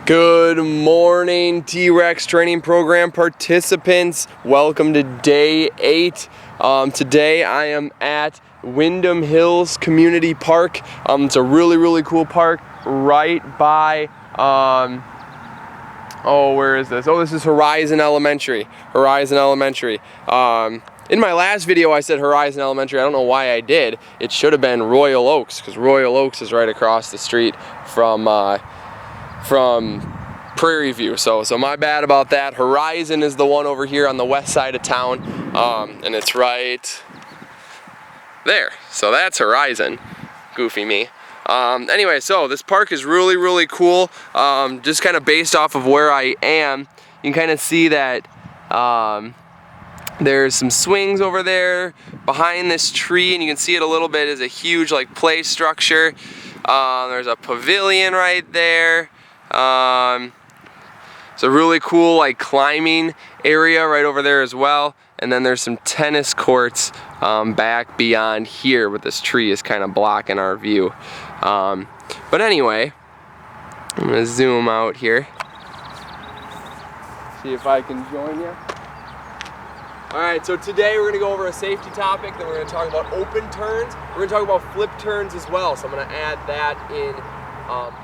Good morning, T-Rex training program participants. Welcome to day 8. Today I am at Windham Hills Community Park. It's a really cool park right by, where is this? Oh, this is Horizon Elementary. In my last video I said Horizon Elementary. I don't know why I did. It should have been Royal Oaks, because Royal Oaks is right across the street from Prairie View, so my bad about that. Horizon is the one over here on the west side of town, and it's right there. So that's Horizon. Goofy me. Anyway, so this park is really cool. Just kind of based off of where I am, you can kind of see that there's some swings over there behind this tree, and you can see it a little bit as a huge like play structure. There's a pavilion right there. It's a really cool like climbing area right over there as well, and then there's some tennis courts back beyond here, but this tree is kind of blocking our view. But anyway, I'm gonna zoom out here, see if I can join you. Alright, so today we're going to go over a safety topic, then we're going to talk about open turns, we're going to talk about flip turns as well, so I'm going to add that in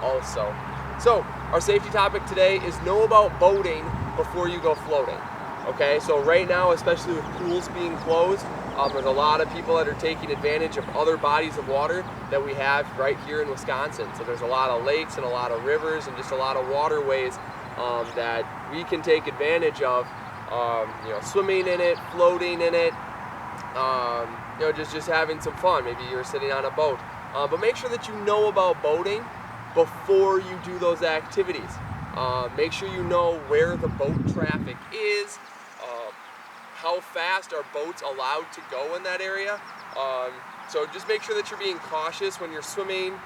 also. So, our safety topic today is know about boating before you go floating. Okay, so right now, especially with pools being closed, there's a lot of people that are taking advantage of other bodies of water that we have right here in Wisconsin. So there's a lot of lakes and a lot of rivers and just a lot of waterways that we can take advantage of. Swimming in it, floating in it, just having some fun. Maybe you're sitting on a boat. But make sure that you know about boating before you do those activities. Make sure you know where the boat traffic is, how fast are boats allowed to go in that area. So just make sure that you're being cautious when you're swimming,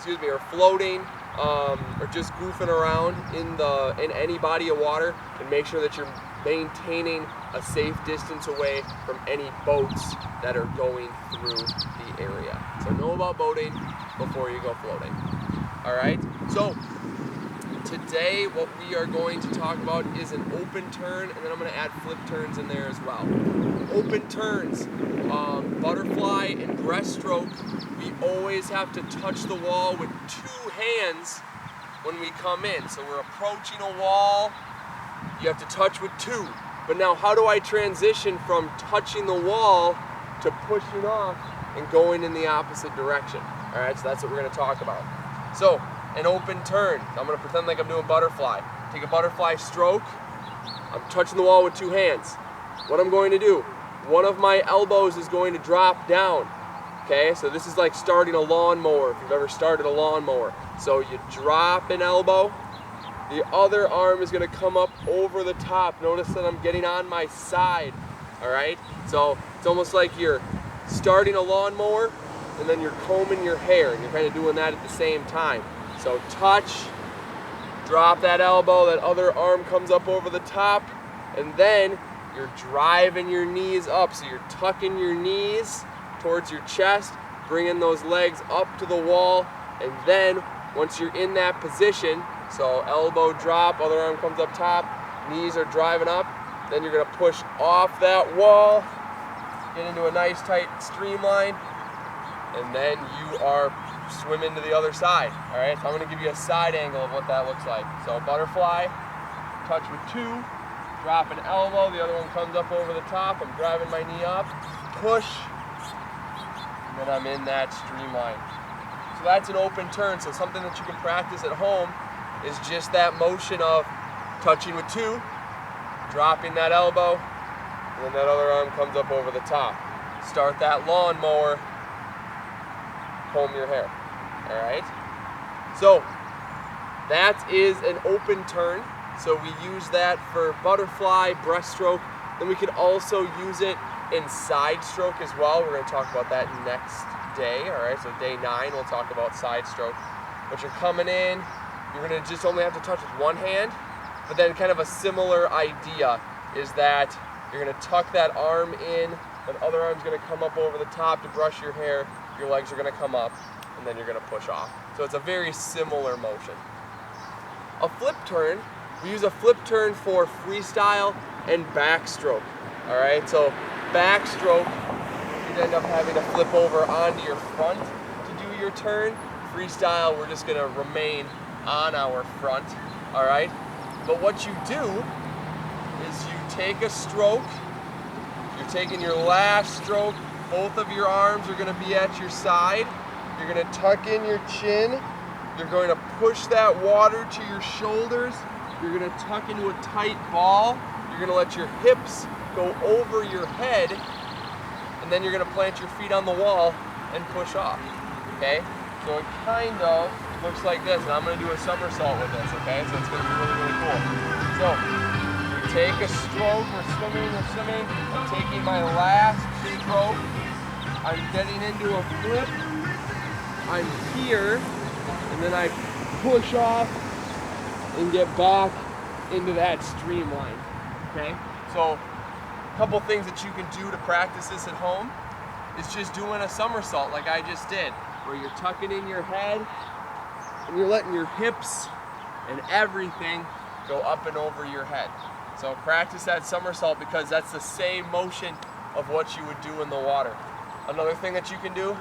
or floating, or just goofing around in any body of water, and make sure that you're maintaining a safe distance away from any boats that are going through the area. So know about boating before you go floating. Alright, so today what we are going to talk about is an open turn, and then I'm going to add flip turns in there as well. Open turns, butterfly and breaststroke, we always have to touch the wall with 2 hands when we come in. So we're approaching a wall, you have to touch with 2. But now how do I transition from touching the wall to pushing off and going in the opposite direction? Alright, so that's what we're going to talk about. So, an open turn. I'm going to pretend like I'm doing butterfly. Take a butterfly stroke. I'm touching the wall with 2 hands. What I'm going to do, one of my elbows is going to drop down. Okay, so this is like starting a lawnmower, if you've ever started a lawnmower. So you drop an elbow, the other arm is going to come up over the top. Notice that I'm getting on my side. Alright, so it's almost like you're starting a lawnmower and then you're combing your hair, and you're kind of doing that at the same time. So touch, drop that elbow, that other arm comes up over the top, and then you're driving your knees up. So you're tucking your knees towards your chest, bringing those legs up to the wall, and then once you're in that position, so elbow drop, other arm comes up top, knees are driving up, then you're going to push off that wall, get into a nice tight streamline, and then you are swimming to the other side. Alright, so I'm going to give you a side angle of what that looks like. So butterfly, touch with 2, drop an elbow, the other one comes up over the top, I'm driving my knee up, push, and then I'm in that streamline. So that's an open turn. So something that you can practice at home is just that motion of touching with 2, dropping that elbow, and then that other arm comes up over the top. Start that lawnmower, comb your hair. Alright? So that is an open turn. So we use that for butterfly, breaststroke. Then we could also use it in side stroke as well. We're going to talk about that next day. Alright, so day 9 we'll talk about side stroke. But you're coming in, you're going to just only have to touch with 1 hand. But then kind of a similar idea is that you're going to tuck that arm in, that other arm's going to come up over the top to brush your hair, your legs are going to come up, and then you're going to push off. So it's a very similar motion. a flip turn, we use a flip turn for freestyle and backstroke. All right, so backstroke, you'd end up having to flip over onto your front to do your turn. Freestyle, we're just gonna remain on our front, all right? But what you do is you take a stroke, you're taking your last stroke, both of your arms are gonna be at your side, you're gonna tuck in your chin, you're going to push that water to your shoulders, you're gonna tuck into a tight ball, you're gonna let your hips go over your head, and then you're gonna plant your feet on the wall and push off, okay? So it kind of looks like this, and I'm gonna do a somersault with this, okay? So it's gonna be really, really cool. So, we take a stroke, we're swimming, I'm taking my last stroke, I'm getting into a flip, I'm here, and then I push off and get back into that streamline, okay? So, a couple things that you can do to practice this at home is just doing a somersault like I just did, where you're tucking in your head and you're letting your hips and everything go up and over your head. So practice that somersault because that's the same motion of what you would do in the water. Another thing that you can do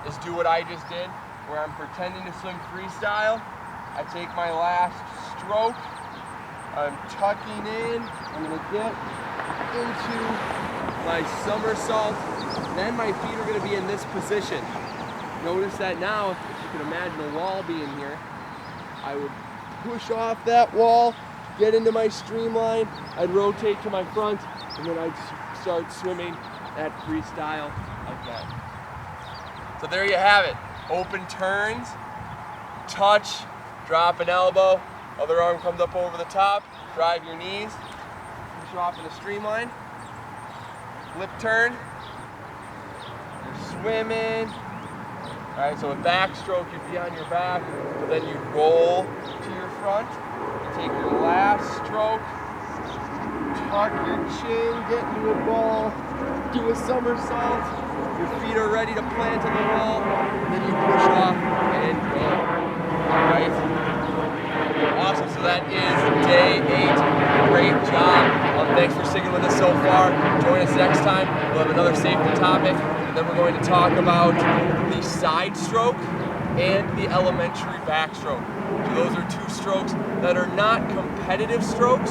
is do what I just did, where I'm pretending to swim freestyle. I take my last stroke, I'm tucking in, I'm gonna get into my somersault, then my feet are gonna be in this position. Notice that now, if you can imagine a wall being here, I would push off that wall, get into my streamline, I'd rotate to my front, and then I'd start swimming that freestyle again. So there you have it. Open turns, touch, drop an elbow, other arm comes up over the top, drive your knees, push off in a streamline, flip turn, you're swimming. All right, so a backstroke, you'd be on your back, but then you roll to your front. You take your last stroke, tuck your chin, get into a ball, do a somersault. Your feet are ready to plant on the wall, and then you push off and go. All right. Awesome, so that is day 8. Great job. Thanks for sticking with us so far. Join us next time. We'll have another safety topic. Then we're going to talk about the side stroke and the elementary backstroke. So those are 2 strokes that are not competitive strokes,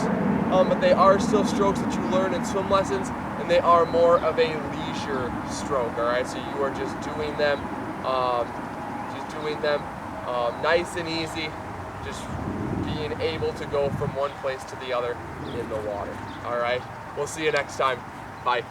but they are still strokes that you learn in swim lessons, and they are more of a leisure stroke. All right, so you are just doing them, nice and easy, just being able to go from one place to the other in the water. All right, we'll see you next time. Bye.